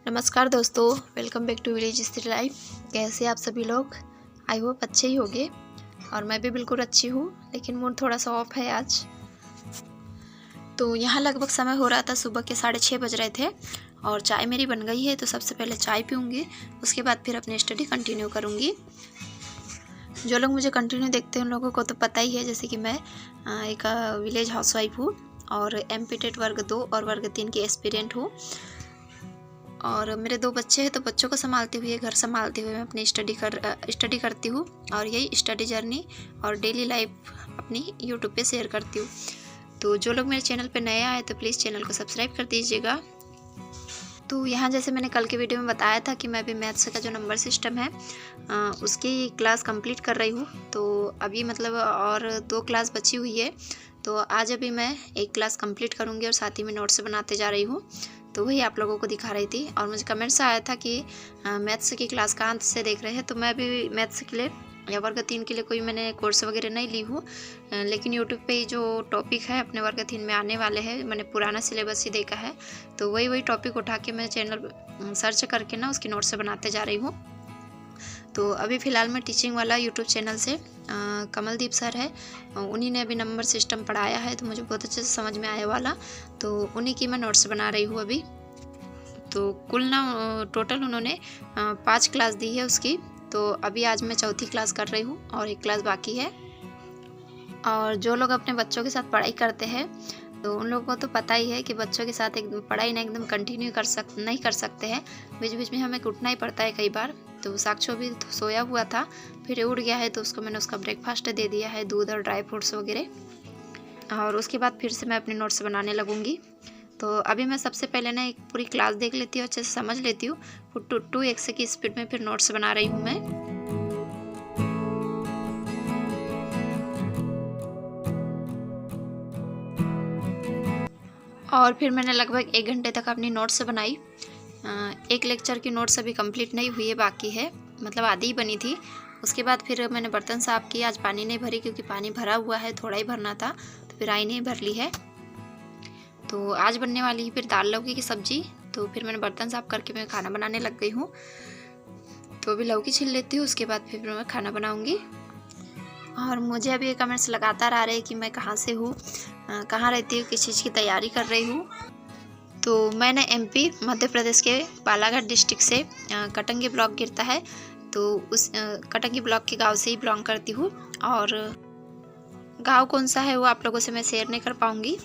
नमस्कार दोस्तों, welcome back to village स्थिर लाइफ। कैसे आप सभी लोग? आई होप अच्छे ही होंगे और मैं भी बिल्कुल अच्छी हूँ, लेकिन मूड थोड़ा सा ऑफ है आज। तो यहाँ लगभग समय हो रहा था, सुबह के 6:30 बज रहे थे और चाय मेरी बन गई है। तो सबसे पहले चाय पीऊँगी, उसके बाद फिर अपनी स्टडी कंटिन्यू करूँगी। जो लोग मुझे कंटिन्यू देखते हैं उन लोगों को तो पता ही है, जैसे कि मैं एक विलेज हाउसवाइफ हूँ और एमपी वर्ग 2 और वर्ग 3 की एस्पिरेंट हूँ। और मेरे 2 बच्चे हैं, तो बच्चों को संभालते हुए, घर संभालते हुए मैं अपनी स्टडी करती हूँ और यही स्टडी जर्नी और डेली लाइफ अपनी यूट्यूब पे शेयर करती हूँ। तो जो लोग मेरे चैनल पे नए आए तो प्लीज़ चैनल को सब्सक्राइब कर दीजिएगा। तो यहाँ जैसे मैंने कल के वीडियो में बताया था कि मैं अभी मैथ्स का जो नंबर सिस्टम है उसकी क्लास कंप्लीट कर रही हूँ। तो अभी मतलब और 2 क्लास बची हुई है, तो आज अभी मैं एक क्लास कंप्लीट करूँगी और साथ ही में नोट्स बनाते जा रही हूँ। तो वही आप लोगों को दिखा रही थी और मुझे कमेंट्स आया था कि मैथ्स की क्लास कहाँ से देख रहे हैं। तो मैं भी मैथ्स के लिए या वर्ग 3 के लिए कोई मैंने कोर्स वगैरह नहीं ली हूँ, लेकिन यूट्यूब पे जो टॉपिक है अपने वर्ग 3 में आने वाले हैं, मैंने पुराना सिलेबस ही देखा है। तो वही टॉपिक उठा के मैं चैनल सर्च करके ना उसकी नोट्स बनाते जा रही हूँ। तो अभी फ़िलहाल मैं टीचिंग वाला यूट्यूब चैनल से कमलदीप सर है, उन्हीं ने अभी नंबर सिस्टम पढ़ाया है, तो मुझे बहुत अच्छे से समझ में आया वाला, तो उन्हीं की मैं नोट्स बना रही हूँ अभी। तो कुल ना टोटल उन्होंने 5 क्लास दी है उसकी। तो अभी आज मैं चौथी क्लास कर रही हूँ और एक क्लास बाकी है। और जो लोग अपने बच्चों के साथ पढ़ाई करते हैं तो उन लोगों को तो पता ही है कि बच्चों के साथ एक पढ़ाई ना एकदम कंटिन्यू नहीं कर सकते हैं, बीच बीच में हमें उठना ही पड़ता है कई बार। तो साक्षो भी सोया हुआ था, फिर उठ गया है, तो उसको मैंने उसका ब्रेकफास्ट दे दिया है, दूध और ड्राई फ्रूट्स वगैरह। और उसके बाद फिर से मैं अपने नोट्स बनाने लगूँगी। तो अभी मैं सबसे पहले ना एक पूरी क्लास देख लेती हूँ, अच्छे से समझ लेती हूँ, फिर 2x की स्पीड में फिर नोट्स बना रही हूँ मैं। और फिर मैंने लगभग 1 घंटे तक अपनी नोट्स बनाई। एक लेक्चर की नोट्स अभी कंप्लीट नहीं हुई है, बाकी है, मतलब आधी ही बनी थी। उसके बाद फिर मैंने बर्तन साफ़ किए। आज पानी नहीं भरी क्योंकि पानी भरा हुआ है, थोड़ा ही भरना था, तो फिर आई नहीं भर ली है। तो आज बनने वाली है फिर दाल लौकी की सब्ज़ी। तो फिर मैंने बर्तन साफ़ करके मैं खाना बनाने लग गई हूँ। तो अभी लौकी छील लेती हूँ, उसके बाद फिर मैं खाना बनाऊँगी। और मुझे अभी कमेंट्स लगातार आ रहे हैं कि मैं कहाँ से हूँ, कहाँ रहती हूँ, किस चीज़ की तैयारी कर रही हूँ। तो मैं ना एमपी मध्य प्रदेश के बालाघाट डिस्ट्रिक्ट से कटंगी ब्लॉक गिरता है, तो उस कटंगी ब्लॉक के गांव से ही बिलोंग करती हूँ। और गांव कौन सा है वो आप लोगों से मैं शेयर नहीं कर पाऊँगी।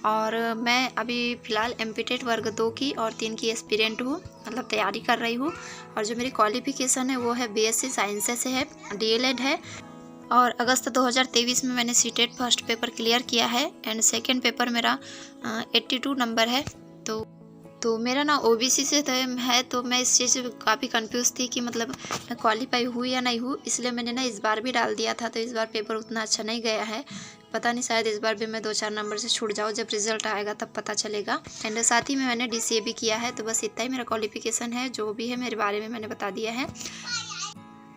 और मैं अभी फ़िलहाल एमपी वर्ग 2 की और 3 की एस्पिरेंट हूँ, मतलब तैयारी कर रही हूँ। और जो मेरी क्वालिफ़िकेशन है वो है BSc साइंस से है, DLED है। और अगस्त 2023 में मैंने सीटेट फर्स्ट पेपर क्लियर किया है एंड सेकंड पेपर मेरा 82 नंबर है। तो मेरा ना OBC से है, तो मैं इस चीज़ से काफ़ी कंफ्यूज थी कि मतलब मैं क्वालिफाई हूँ या नहीं हूँ, इसलिए मैंने ना इस बार भी डाल दिया था। तो इस बार पेपर उतना अच्छा नहीं गया है, पता नहीं, शायद इस बार भी मैं 2-4 नंबर से छूट जाऊँ, जब रिजल्ट आएगा तब पता चलेगा। एंड साथ ही में मैंने DCA भी किया है। तो बस इतना ही मेरा क्वालिफिकेशन है, जो भी है मेरे बारे में मैंने बता दिया है।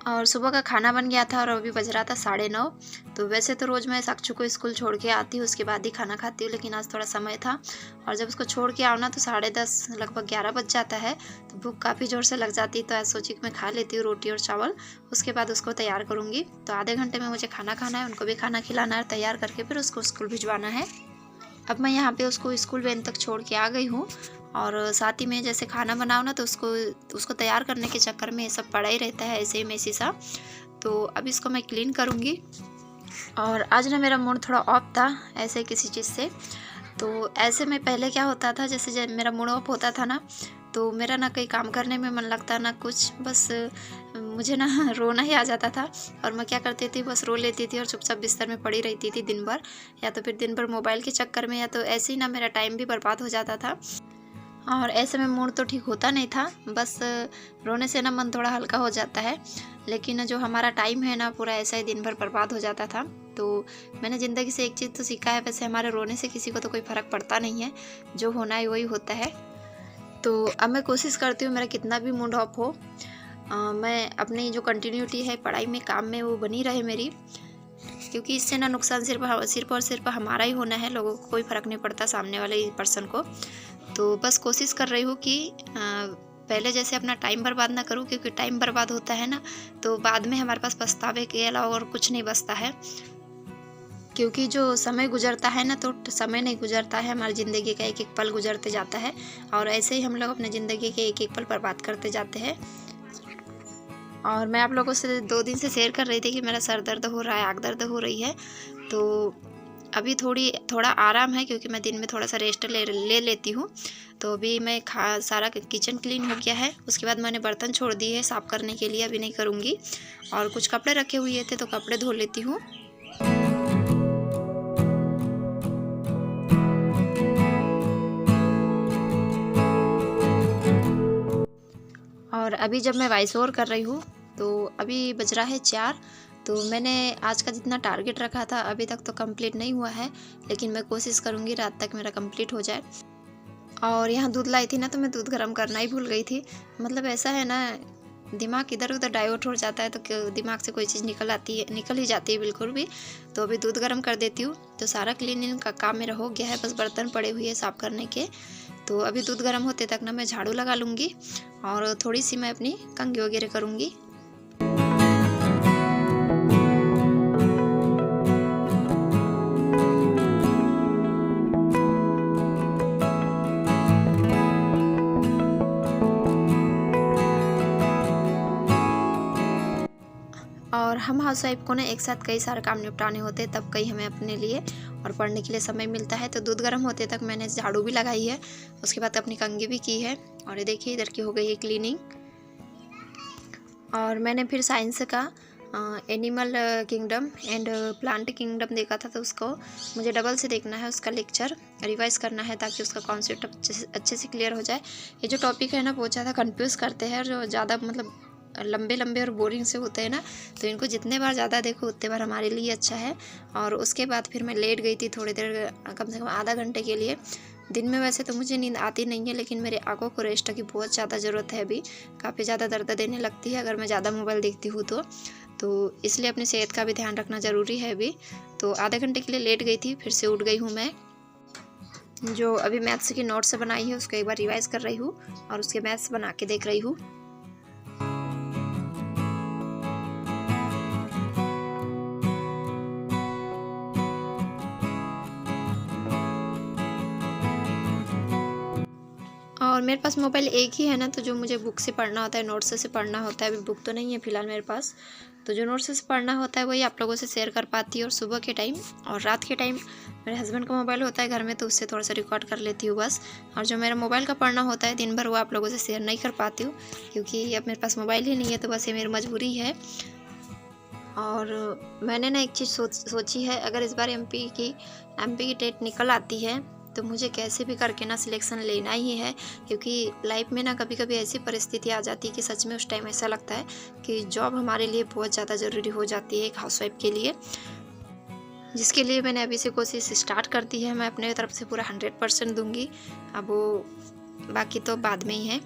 और सुबह का खाना बन गया था और अभी बज रहा था 9:30। तो वैसे तो रोज़ मैं साक्षु को स्कूल छोड़ के आती हूँ, उसके बाद ही खाना खाती हूँ, लेकिन आज थोड़ा समय था और जब उसको छोड़ के आओ ना तो 10:30 लगभग 11 बज जाता है। तो भूख काफ़ी ज़ोर से लग जाती है, तो आज सोची कि मैं खा लेती हूँ रोटी और चावल, उसके बाद उसको तैयार करूँगी। तो आधे घंटे में मुझे खाना खाना है, उनको भी खाना खिलाना है, तैयार करके फिर उसको स्कूल भिजवाना है। अब मैं यहाँ पे उसको स्कूल वैन तक छोड़ के आ गई हूँ। और साथ ही में जैसे खाना बनाओ ना तो उसको तैयार करने के चक्कर में ये सब पड़ा ही रहता है, ऐसे ही मेसी सा। तो अब इसको मैं क्लीन करूँगी। और आज ना मेरा मूड थोड़ा ऑफ था ऐसे किसी चीज़ से। तो ऐसे में पहले क्या होता था, जैसे जब मेरा मूड ऑफ होता था ना, तो मेरा ना कहीं काम करने में मन लगता ना कुछ, बस मुझे ना रोना ही आ जाता था। और मैं क्या करती थी, बस रो लेती थी और चुपचाप बिस्तर में पड़ी रहती थी दिन भर, या तो फिर दिन भर मोबाइल के चक्कर में, या तो ऐसे ही ना मेरा टाइम भी बर्बाद हो जाता था। और ऐसे में मूड तो ठीक होता नहीं था, बस रोने से ना मन थोड़ा हल्का हो जाता है, लेकिन जो हमारा टाइम है ना पूरा ऐसा ही दिन भर बर्बाद हो जाता था। तो मैंने ज़िंदगी से एक चीज़ तो सीखा है, वैसे हमारे रोने से किसी को तो कोई फ़र्क पड़ता नहीं है, जो होना है वही होता है। तो अब मैं कोशिश करती हूँ मेरा कितना भी मूड ऑफ हो, मैं अपनी जो कंटिन्यूटी है पढ़ाई में, काम में, वो बनी रहे मेरी, क्योंकि इससे ना नुकसान सिर्फ और सिर्फ हमारा ही होना है, लोगों को कोई फ़र्क नहीं पड़ता, सामने वाले पर्सन को। तो बस कोशिश कर रही हूँ कि पहले जैसे अपना टाइम बर्बाद ना करूँ, क्योंकि टाइम बर्बाद होता है ना तो बाद में हमारे पास पछतावे के अलावा और कुछ नहीं बचता है। क्योंकि जो समय गुजरता है ना तो समय नहीं गुजरता है, हमारी ज़िंदगी का एक एक पल गुजरते जाता है और ऐसे ही हम लोग अपने ज़िंदगी के एक एक पल बर्बाद करते जाते हैं। और मैं आप लोगों से 2 दिन से शेयर कर रही थी कि मेरा सर दर्द हो रहा है, आँख दर्द हो रही है। तो अभी थोड़ा आराम है, क्योंकि मैं दिन में थोड़ा सा रेस्ट ले लेती हूँ। तो अभी मैं सारा किचन क्लीन हो गया है। उसके बाद मैंने बर्तन छोड़ दिए हैं साफ़ करने के लिए, अभी नहीं करूँगी। और कुछ कपड़े रखे हुए थे तो कपड़े धो लेती हूँ। और अभी जब मैं वॉइस ओवर कर रही हूँ तो अभी बज रहा है 4। तो मैंने आज का जितना टारगेट रखा था अभी तक तो कंप्लीट नहीं हुआ है, लेकिन मैं कोशिश करूँगी रात तक मेरा कंप्लीट हो जाए। और यहाँ दूध लाई थी ना तो मैं दूध गर्म करना ही भूल गई थी। मतलब ऐसा है ना, दिमाग इधर उधर डाइवर्ट हो जाता है तो दिमाग से कोई चीज़ निकल ही जाती है बिल्कुल भी। तो अभी दूध गर्म कर देती हूँ। तो सारा क्लीनिंग का काम मेरा हो गया है, बस बर्तन पड़े हुए हैं साफ़ करने के। तो अभी दूध गर्म होते तक ना मैं झाड़ू लगा लूँगी और थोड़ी सी मैं अपनी कंघी वगैरह करूँगी। और हम हाउसवाइफ को ना एक साथ कई सारे काम निपटाने होते हैं, तब कहीं हमें अपने लिए और पढ़ने के लिए समय मिलता है। तो दूध गर्म होते तक मैंने झाड़ू भी लगाई है, उसके बाद अपनी कंघी भी की है। और ये देखिए इधर की हो गई है क्लीनिंग। और मैंने फिर साइंस का animal kingdom and plant kingdom देखा था, तो उसको मुझे डबल से देखना है, उसका लेक्चर रिवाइज करना है ताकि उसका कॉन्सेप्ट अच्छे से क्लियर हो जाए। ये जो टॉपिक है ना बहुत ज़्यादा कंफ्यूज करते हैं, और जो ज़्यादा मतलब लंबे और बोरिंग से होते हैं ना, तो इनको जितने बार ज़्यादा देखो उतने बार हमारे लिए अच्छा है। और उसके बाद फिर मैं लेट गई थी थोड़ी देर, कम से कम आधा घंटे के लिए। दिन में वैसे तो मुझे नींद आती नहीं है, लेकिन मेरे आंखों को रेस्ट की बहुत ज़्यादा ज़रूरत है। अभी काफ़ी ज़्यादा दर्द देने लगती है अगर मैं ज़्यादा मोबाइल देखती हूँ तो इसलिए अपनी सेहत का भी ध्यान रखना ज़रूरी है अभी। तो आधे घंटे के लिए लेट गई थी, फिर से उठ गई हूँ मैं। जो अभी मैथ्स की नोट्स बनाई है उसको एक बार रिवाइज कर रही हूँ और उसके मैथ्स बना के देख रही हूँ। और मेरे पास मोबाइल एक ही है ना, तो जो मुझे बुक से पढ़ना होता है, नोट्स से पढ़ना होता है। अभी बुक तो नहीं है फ़िलहाल मेरे पास, तो जो नोट्स से पढ़ना होता है वही आप लोगों से शेयर कर पाती हूँ। और सुबह के टाइम और रात के टाइम मेरे हस्बैंड का मोबाइल होता है घर में, तो उससे थोड़ा सा रिकॉर्ड कर लेती हूँ बस। और जो मेरा मोबाइल का पढ़ना होता है दिन भर, वो आप लोगों से शेयर नहीं कर पाती हूँ, क्योंकि अब मेरे पास मोबाइल ही नहीं है, तो बस ये मेरी मजबूरी है। और मैंने ना एक चीज़ सोची है, अगर इस बार एमपी की टेट निकल आती है तो मुझे कैसे भी करके ना सिलेक्शन लेना ही है। क्योंकि लाइफ में ना कभी कभी ऐसी परिस्थिति आ जाती है कि सच में उस टाइम ऐसा लगता है कि जॉब हमारे लिए बहुत ज़्यादा ज़रूरी हो जाती है एक हाउसवाइफ के लिए, जिसके लिए मैंने अभी से कोशिश स्टार्ट कर दी है। मैं अपने तरफ से पूरा 100% दूंगी, अब वो बाकी तो बाद में ही है।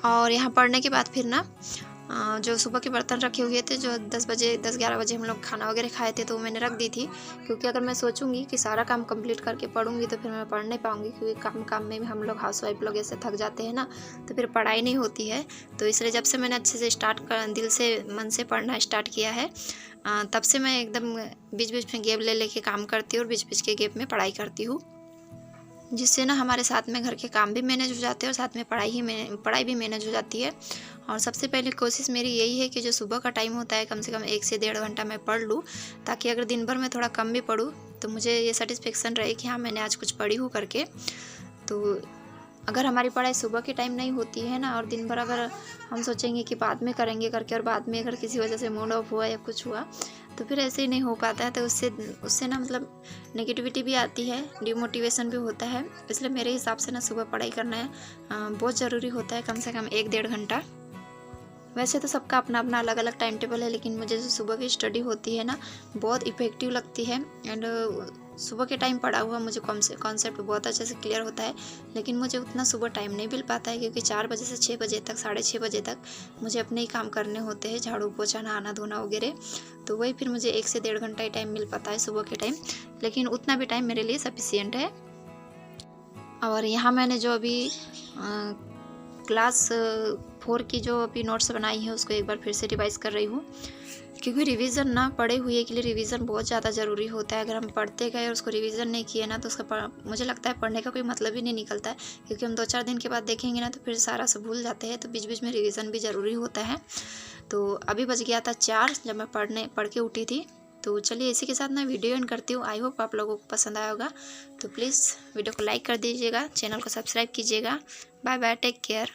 और यहाँ पढ़ने के बाद फिर ना जो सुबह के बर्तन रखे हुए थे, जो 10-11 बजे हम लोग खाना वगैरह खाए थे, तो वो मैंने रख दी थी। क्योंकि अगर मैं सोचूंगी कि सारा काम कंप्लीट करके पढ़ूंगी तो फिर मैं पढ़ नहीं पाऊंगी, क्योंकि काम में भी हम लोग हाउसवाइफ लोग ऐसे थक जाते हैं ना, तो फिर पढ़ाई नहीं होती है। तो इसलिए जब से मैंने अच्छे से दिल से मन से पढ़ना स्टार्ट किया है, तब से मैं एकदम बीच बीच में गैप ले लेके काम करती हूँ और बीच बीच के गैप में पढ़ाई करती हूँ, जिससे ना हमारे साथ में घर के काम भी मैनेज हो जाते हैं और साथ में पढ़ाई भी मैनेज हो जाती है। और सबसे पहले कोशिश मेरी यही है कि जो सुबह का टाइम होता है कम से कम 1 से 1.5 घंटा मैं पढ़ लूँ, ताकि अगर दिन भर में थोड़ा कम भी पढूँ तो मुझे ये सेटिस्फेक्शन रहे कि हाँ मैंने आज कुछ पढ़ी हूँ करके। तो अगर हमारी पढ़ाई सुबह के टाइम नहीं होती है ना, और दिन भर अगर हम सोचेंगे कि बाद में करेंगे करके, और बाद में अगर किसी वजह से मूड ऑफ हुआ या कुछ हुआ, तो फिर ऐसे ही नहीं हो पाता है। तो उससे ना मतलब नेगेटिविटी भी आती है, डिमोटिवेशन भी होता है। इसलिए मेरे हिसाब से ना सुबह पढ़ाई करना है बहुत ज़रूरी होता है, कम से कम 1-1.5 घंटा। वैसे तो सबका अपना अपना अलग अलग टाइम टेबल है, लेकिन मुझे जो सुबह की स्टडी होती है ना बहुत इफ़ेक्टिव लगती है। एंड सुबह के टाइम पढ़ा हुआ मुझे कॉन्सेप्ट बहुत अच्छे से क्लियर होता है। लेकिन मुझे उतना सुबह टाइम नहीं मिल पाता है, क्योंकि 4 बजे से 6 बजे तक, 6:30 बजे तक मुझे अपने ही काम करने होते हैं, झाड़ू पोछा नहाना धोना वगैरह। तो वही फिर मुझे 1 से 1.5 घंटा ही टाइम मिल पाता है सुबह के टाइम, लेकिन उतना भी टाइम मेरे लिए सफिशियेंट है। और यहाँ मैंने जो अभी क्लास 4 की जो अभी नोट्स बनाई है उसको एक बार फिर से रिवाइज़ कर रही हूँ, क्योंकि रिवीजन ना पढ़े हुए के लिए रिवीजन बहुत ज़्यादा ज़रूरी होता है। अगर हम पढ़ते गए और उसको रिवीजन नहीं किए ना तो उसका मुझे लगता है पढ़ने का कोई मतलब ही नहीं निकलता है, क्योंकि हम 2-4 दिन के बाद देखेंगे ना तो फिर सारा सब भूल जाते हैं। तो बीच बीच में रिवीजन भी ज़रूरी होता है। तो अभी बज गया था 4 जब मैं पढ़ के उठी थी। तो चलिए इसी के साथ मैं वीडियो एंड करती हूँ। आई होप आप लोगों को पसंद आया होगा। तो प्लीज़ वीडियो को लाइक कर दीजिएगा, चैनल को सब्सक्राइब कीजिएगा। Bye bye, take care.